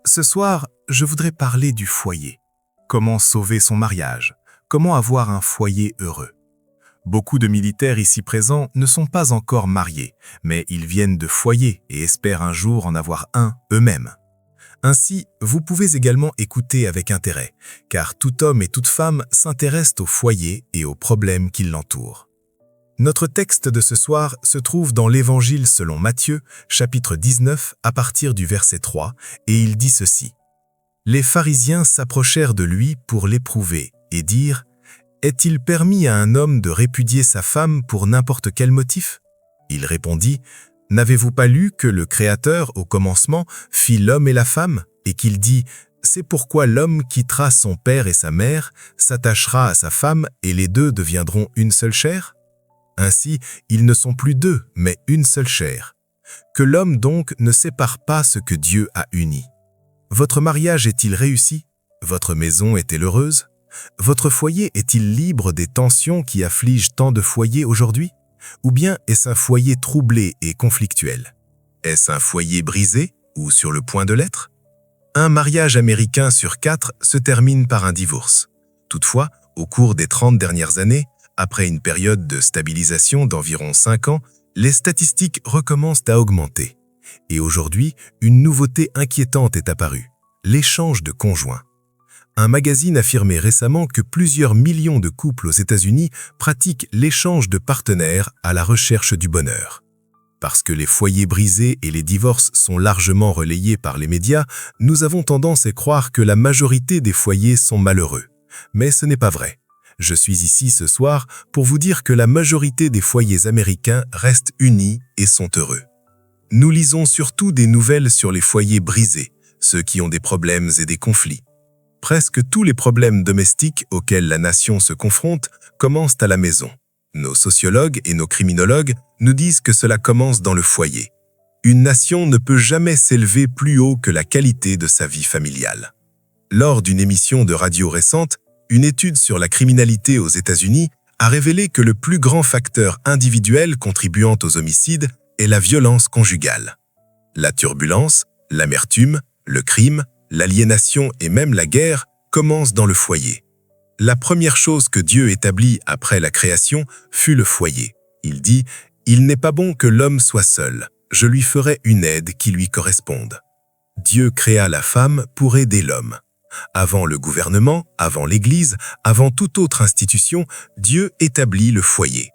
Ce soir, je voudrais parler du foyer. Comment sauver son mariage? Comment avoir un foyer heureux? Beaucoup de militaires ici présents ne sont pas encore mariés, mais ils viennent de foyers et espèrent un jour en avoir un eux-mêmes. Ainsi, vous pouvez également écouter avec intérêt, car tout homme et toute femme s'intéressent au foyer et aux problèmes qui l'entourent. Notre texte de ce soir se trouve dans l'Évangile selon Matthieu, chapitre 19, à partir du verset 3, et il dit ceci. « Les pharisiens s'approchèrent de lui pour l'éprouver et dirent « Est-il permis à un homme de répudier sa femme pour n'importe quel motif ?» Il répondit « N'avez-vous pas lu que le Créateur, au commencement, fit l'homme et la femme, et qu'il dit « C'est pourquoi l'homme quittera son père et sa mère, s'attachera à sa femme, et les deux deviendront une seule chair ?» Ainsi, ils ne sont plus deux, mais une seule chair. Que l'homme donc ne sépare pas ce que Dieu a uni. Votre mariage est-il réussi? Votre maison est-elle heureuse? Votre foyer est-il libre des tensions qui affligent tant de foyers aujourd'hui? Ou bien est-ce un foyer troublé et conflictuel? Est-ce un foyer brisé ou sur le point de l'être? Un mariage américain sur 4 se termine par un divorce. Toutefois, au cours des 30 dernières années, après une période de stabilisation d'environ 5 ans, les statistiques recommencent à augmenter. Et aujourd'hui, une nouveauté inquiétante est apparue, l'échange de conjoints. Un magazine affirmait récemment que plusieurs millions de couples aux États-Unis pratiquent l'échange de partenaires à la recherche du bonheur. Parce que les foyers brisés et les divorces sont largement relayés par les médias, nous avons tendance à croire que la majorité des foyers sont malheureux. Mais ce n'est pas vrai. Je suis ici ce soir pour vous dire que la majorité des foyers américains restent unis et sont heureux. Nous lisons surtout des nouvelles sur les foyers brisés, ceux qui ont des problèmes et des conflits. Presque tous les problèmes domestiques auxquels la nation se confronte commencent à la maison. Nos sociologues et nos criminologues nous disent que cela commence dans le foyer. Une nation ne peut jamais s'élever plus haut que la qualité de sa vie familiale. Lors d'une émission de radio récente, une étude sur la criminalité aux États-Unis a révélé que le plus grand facteur individuel contribuant aux homicides est la violence conjugale. La turbulence, l'amertume, le crime, l'aliénation et même la guerre commencent dans le foyer. La première chose que Dieu établit après la création fut le foyer. Il dit « Il n'est pas bon que l'homme soit seul, je lui ferai une aide qui lui corresponde. » Dieu créa la femme pour aider l'homme. Avant le gouvernement, avant l'Église, avant toute autre institution, Dieu établit le foyer.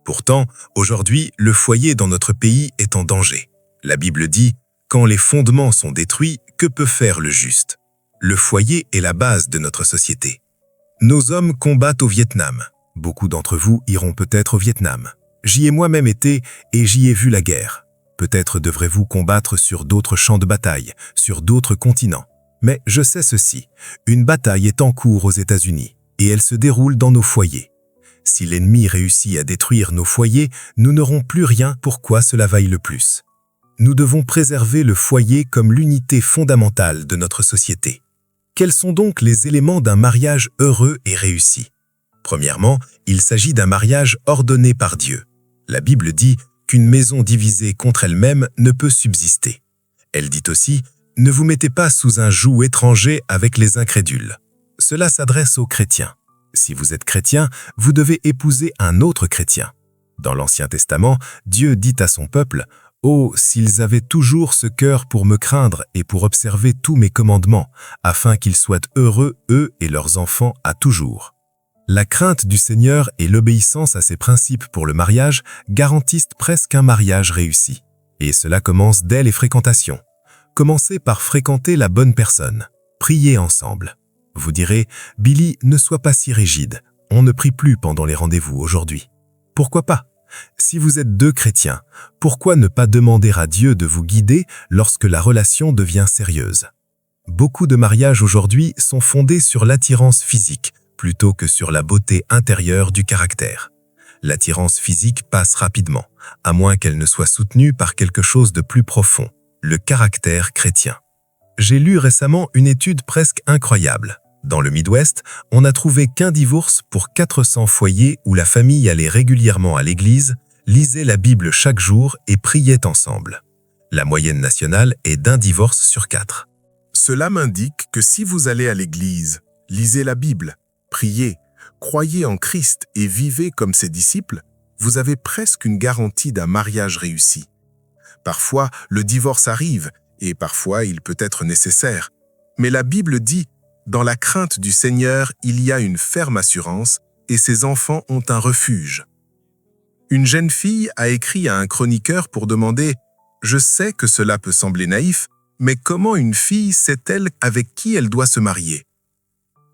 Pourtant, aujourd'hui, le foyer dans notre pays est en danger. La Bible dit « Quand les fondements sont détruits, que peut faire le juste ?» Le foyer est la base de notre société. Nos hommes combattent au Vietnam. Beaucoup d'entre vous iront peut-être au Vietnam. J'y ai moi-même été et j'y ai vu la guerre. Peut-être devrez-vous combattre sur d'autres champs de bataille, sur d'autres continents. Mais je sais ceci, une bataille est en cours aux États-Unis et elle se déroule dans nos foyers. Si l'ennemi réussit à détruire nos foyers, nous n'aurons plus rien pour quoi cela vaille le plus. Nous devons préserver le foyer comme l'unité fondamentale de notre société. Quels sont donc les éléments d'un mariage heureux et réussi? Premièrement, il s'agit d'un mariage ordonné par Dieu. La Bible dit qu'une maison divisée contre elle-même ne peut subsister. Elle dit aussi « Ne vous mettez pas sous un joug étranger avec les incrédules ». Cela s'adresse aux chrétiens. Si vous êtes chrétien, vous devez épouser un autre chrétien. Dans l'Ancien Testament, Dieu dit à son peuple « Oh, s'ils avaient toujours ce cœur pour me craindre et pour observer tous mes commandements, afin qu'ils soient heureux, eux et leurs enfants, à toujours. » La crainte du Seigneur et l'obéissance à ses principes pour le mariage garantissent presque un mariage réussi. Et cela commence dès les fréquentations. Commencez par fréquenter la bonne personne. Priez ensemble. Vous direz, Billy, ne sois pas si rigide. On ne prie plus pendant les rendez-vous aujourd'hui. Pourquoi pas? Si vous êtes 2 chrétiens, pourquoi ne pas demander à Dieu de vous guider lorsque la relation devient sérieuse? Beaucoup de mariages aujourd'hui sont fondés sur l'attirance physique plutôt que sur la beauté intérieure du caractère. L'attirance physique passe rapidement, à moins qu'elle ne soit soutenue par quelque chose de plus profond. Le caractère chrétien. J'ai lu récemment une étude presque incroyable. Dans le Midwest, on n'a trouvé qu'un divorce pour 400 foyers où la famille allait régulièrement à l'église, lisait la Bible chaque jour et priait ensemble. La moyenne nationale est d'1 divorce sur 4. Cela m'indique que si vous allez à l'église, lisez la Bible, priez, croyez en Christ et vivez comme ses disciples, vous avez presque une garantie d'un mariage réussi. Parfois, le divorce arrive et parfois il peut être nécessaire. Mais la Bible dit « Dans la crainte du Seigneur, il y a une ferme assurance et ses enfants ont un refuge. » Une jeune fille a écrit à un chroniqueur pour demander « Je sais que cela peut sembler naïf, mais comment une fille sait-elle avec qui elle doit se marier ?»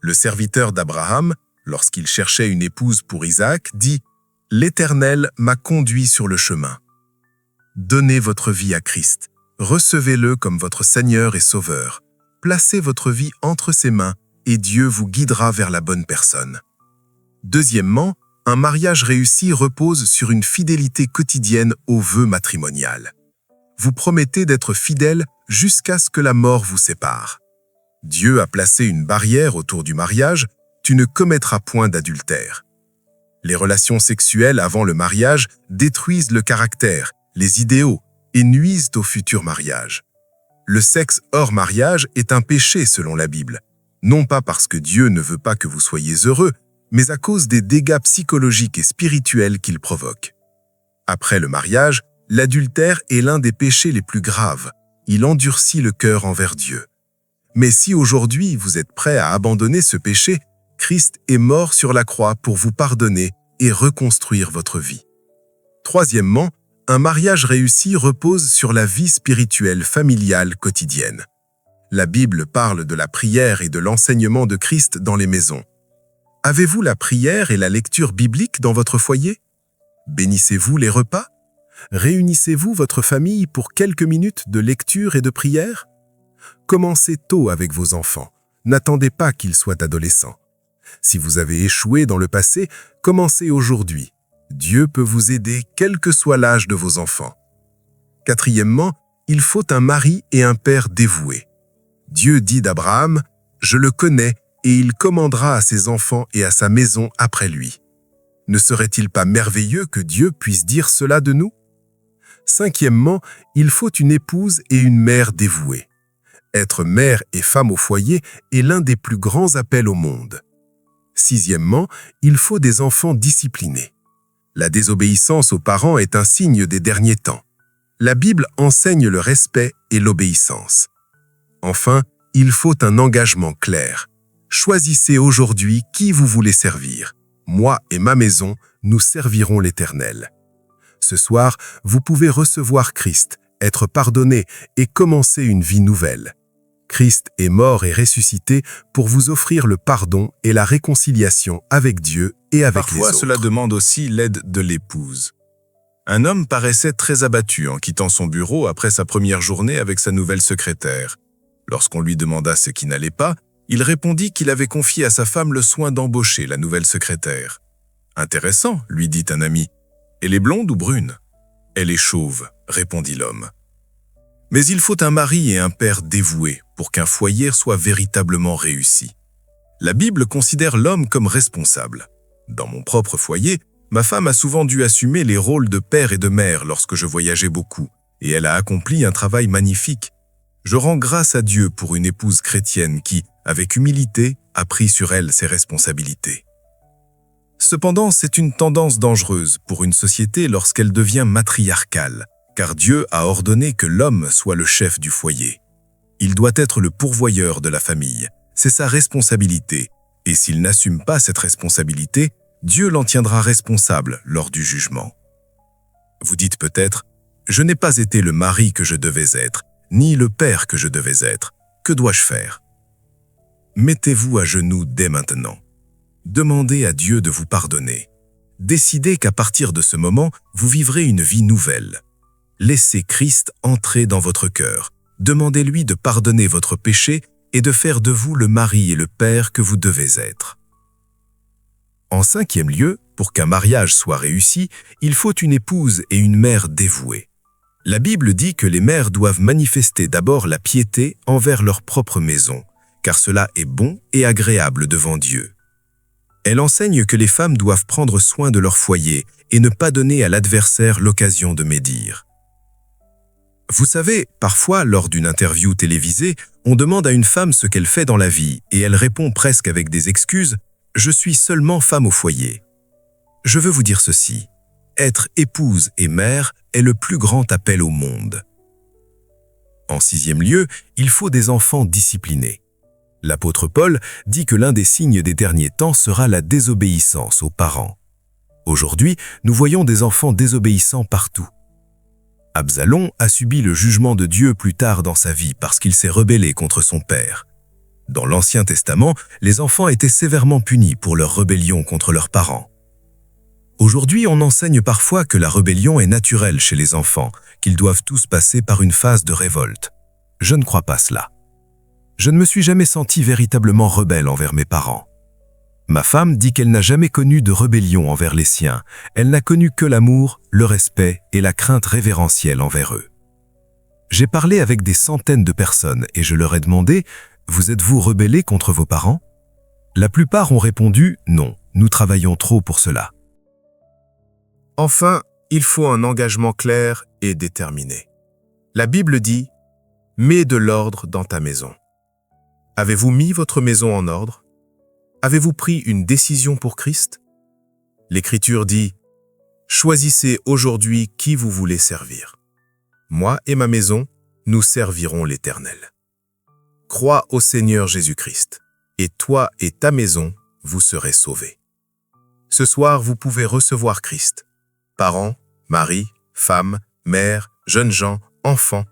Le serviteur d'Abraham, lorsqu'il cherchait une épouse pour Isaac, dit « L'Éternel m'a conduit sur le chemin. » Donnez votre vie à Christ, recevez-le comme votre Seigneur et Sauveur. Placez votre vie entre ses mains et Dieu vous guidera vers la bonne personne. Deuxièmement, un mariage réussi repose sur une fidélité quotidienne au vœu matrimonial. Vous promettez d'être fidèle jusqu'à ce que la mort vous sépare. Dieu a placé une barrière autour du mariage, tu ne commettras point d'adultère. Les relations sexuelles avant le mariage détruisent le caractère, les idéaux et nuisent au futur mariage. Le sexe hors mariage est un péché selon la Bible, non pas parce que Dieu ne veut pas que vous soyez heureux, mais à cause des dégâts psychologiques et spirituels qu'il provoque. Après le mariage, l'adultère est l'un des péchés les plus graves. Il endurcit le cœur envers Dieu. Mais si aujourd'hui vous êtes prêt à abandonner ce péché, Christ est mort sur la croix pour vous pardonner et reconstruire votre vie. Troisièmement, un mariage réussi repose sur la vie spirituelle familiale quotidienne. La Bible parle de la prière et de l'enseignement de Christ dans les maisons. Avez-vous la prière et la lecture biblique dans votre foyer? Bénissez-vous les repas? Réunissez-vous votre famille pour quelques minutes de lecture et de prière? Commencez tôt avec vos enfants. N'attendez pas qu'ils soient adolescents. Si vous avez échoué dans le passé, commencez aujourd'hui. Dieu peut vous aider quel que soit l'âge de vos enfants. Quatrièmement, il faut un mari et un père dévoués. Dieu dit d'Abraham « Je le connais et il commandera à ses enfants et à sa maison après lui. » Ne serait-il pas merveilleux que Dieu puisse dire cela de nous? Cinquièmement, il faut une épouse et une mère dévouées. Être mère et femme au foyer est l'un des plus grands appels au monde. Sixièmement, il faut des enfants disciplinés. La désobéissance aux parents est un signe des derniers temps. La Bible enseigne le respect et l'obéissance. Enfin, il faut un engagement clair. Choisissez aujourd'hui qui vous voulez servir. Moi et ma maison, nous servirons l'Éternel. Ce soir, vous pouvez recevoir Christ, être pardonné et commencer une vie nouvelle. Christ est mort et ressuscité pour vous offrir le pardon et la réconciliation avec Dieu et avec les autres. Parfois, cela demande aussi l'aide de l'épouse. Un homme paraissait très abattu en quittant son bureau après sa première journée avec sa nouvelle secrétaire. Lorsqu'on lui demanda ce qui n'allait pas, il répondit qu'il avait confié à sa femme le soin d'embaucher la nouvelle secrétaire. « Intéressant, lui dit un ami. Elle est blonde ou brune? »« Elle est chauve, répondit l'homme. Mais il faut un mari et un père dévoués pour qu'un foyer soit véritablement réussi. La Bible considère l'homme comme responsable. Dans mon propre foyer, ma femme a souvent dû assumer les rôles de père et de mère lorsque je voyageais beaucoup, et elle a accompli un travail magnifique. Je rends grâce à Dieu pour une épouse chrétienne qui, avec humilité, a pris sur elle ses responsabilités. Cependant, c'est une tendance dangereuse pour une société lorsqu'elle devient matriarcale, car Dieu a ordonné que l'homme soit le chef du foyer. Il doit être le pourvoyeur de la famille, c'est sa responsabilité, et s'il n'assume pas cette responsabilité, Dieu l'en tiendra responsable lors du jugement. Vous dites peut-être, « Je n'ai pas été le mari que je devais être, ni le père que je devais être. Que dois-je faire ?» Mettez-vous à genoux dès maintenant. Demandez à Dieu de vous pardonner. Décidez qu'à partir de ce moment, vous vivrez une vie nouvelle. Laissez Christ entrer dans votre cœur. Demandez-lui de pardonner votre péché et de faire de vous le mari et le père que vous devez être. En cinquième lieu, pour qu'un mariage soit réussi, il faut une épouse et une mère dévouées. La Bible dit que les mères doivent manifester d'abord la piété envers leur propre maison, car cela est bon et agréable devant Dieu. Elle enseigne que les femmes doivent prendre soin de leur foyer et ne pas donner à l'adversaire l'occasion de médire. Vous savez, parfois, lors d'une interview télévisée, on demande à une femme ce qu'elle fait dans la vie et elle répond presque avec des excuses « Je suis seulement femme au foyer ». Je veux vous dire ceci, être épouse et mère est le plus grand appel au monde. En 6e lieu, il faut des enfants disciplinés. L'apôtre Paul dit que l'un des signes des derniers temps sera la désobéissance aux parents. Aujourd'hui, nous voyons des enfants désobéissants partout. Absalom a subi le jugement de Dieu plus tard dans sa vie parce qu'il s'est rebellé contre son père. Dans l'Ancien Testament, les enfants étaient sévèrement punis pour leur rébellion contre leurs parents. Aujourd'hui, on enseigne parfois que la rébellion est naturelle chez les enfants, qu'ils doivent tous passer par une phase de révolte. Je ne crois pas cela. Je ne me suis jamais senti véritablement rebelle envers mes parents. Ma femme dit qu'elle n'a jamais connu de rébellion envers les siens. Elle n'a connu que l'amour, le respect et la crainte révérentielle envers eux. J'ai parlé avec des centaines de personnes et je leur ai demandé « Vous êtes-vous rebellés contre vos parents ?» La plupart ont répondu « Non, nous travaillons trop pour cela ». Enfin, il faut un engagement clair et déterminé. La Bible dit « Mets de l'ordre dans ta maison ». Avez-vous mis votre maison en ordre? Avez-vous pris une décision pour Christ? L'Écriture dit « Choisissez aujourd'hui qui vous voulez servir. Moi et ma maison, nous servirons l'Éternel. Crois au Seigneur Jésus-Christ, et toi et ta maison, vous serez sauvés. » Ce soir, vous pouvez recevoir Christ. Parents, mari, femme, mère, jeunes gens, enfants.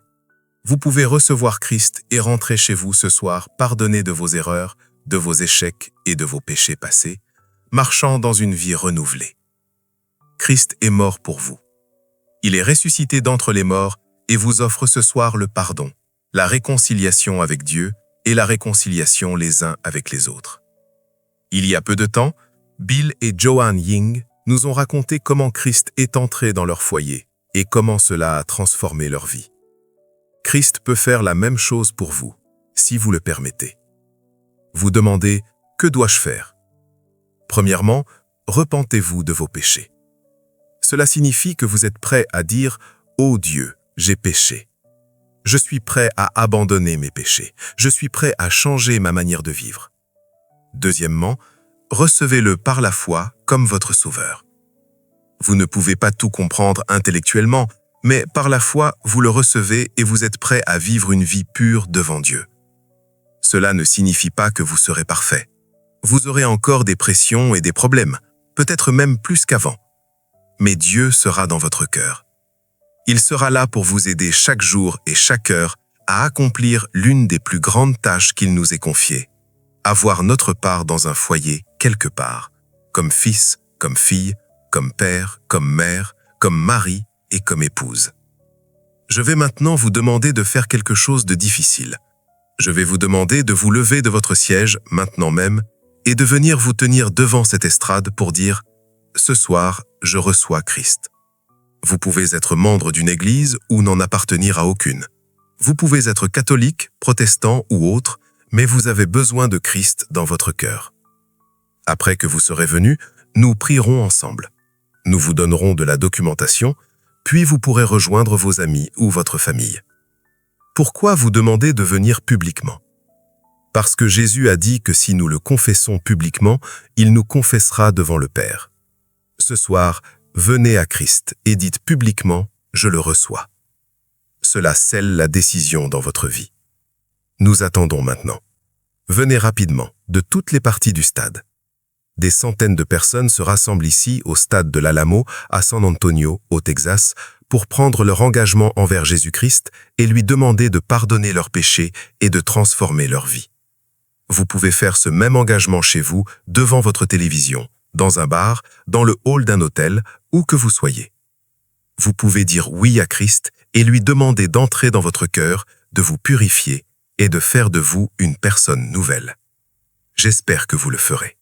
Vous pouvez recevoir Christ et rentrer chez vous ce soir pardonné de vos erreurs, de vos échecs et de vos péchés passés, marchant dans une vie renouvelée. Christ est mort pour vous. Il est ressuscité d'entre les morts et vous offre ce soir le pardon, la réconciliation avec Dieu et la réconciliation les uns avec les autres. Il y a peu de temps, Bill et Joanne Ying nous ont raconté comment Christ est entré dans leur foyer et comment cela a transformé leur vie. Christ peut faire la même chose pour vous, si vous le permettez. Vous demandez « Que dois-je faire ?» Premièrement, repentez-vous de vos péchés. Cela signifie que vous êtes prêt à dire « Ô Dieu, j'ai péché. Je suis prêt à abandonner mes péchés. Je suis prêt à changer ma manière de vivre. » Deuxièmement, recevez-le par la foi comme votre sauveur. Vous ne pouvez pas tout comprendre intellectuellement, mais par la foi, vous le recevez et vous êtes prêt à vivre une vie pure devant Dieu. Cela ne signifie pas que vous serez parfait. Vous aurez encore des pressions et des problèmes, peut-être même plus qu'avant. Mais Dieu sera dans votre cœur. Il sera là pour vous aider chaque jour et chaque heure à accomplir l'une des plus grandes tâches qu'il nous ait confiées, avoir notre part dans un foyer quelque part, comme fils, comme fille, comme père, comme mère, comme mari et comme épouse. Je vais maintenant vous demander de faire quelque chose de difficile. Je vais vous demander de vous lever de votre siège, maintenant même, et de venir vous tenir devant cette estrade pour dire « Ce soir, je reçois Christ ». Vous pouvez être membre d'une église ou n'en appartenir à aucune. Vous pouvez être catholique, protestant ou autre, mais vous avez besoin de Christ dans votre cœur. Après que vous serez venu, nous prierons ensemble. Nous vous donnerons de la documentation, puis vous pourrez rejoindre vos amis ou votre famille. Pourquoi vous demander de venir publiquement? Parce que Jésus a dit que si nous le confessons publiquement, il nous confessera devant le Père. Ce soir, venez à Christ et dites publiquement « Je le reçois ». Cela scelle la décision dans votre vie. Nous attendons maintenant. Venez rapidement, de toutes les parties du stade. Des centaines de personnes se rassemblent ici au stade de l'Alamo, à San Antonio, au Texas, pour prendre leur engagement envers Jésus-Christ et lui demander de pardonner leurs péchés et de transformer leur vie. Vous pouvez faire ce même engagement chez vous, devant votre télévision, dans un bar, dans le hall d'un hôtel, où que vous soyez. Vous pouvez dire oui à Christ et lui demander d'entrer dans votre cœur, de vous purifier et de faire de vous une personne nouvelle. J'espère que vous le ferez.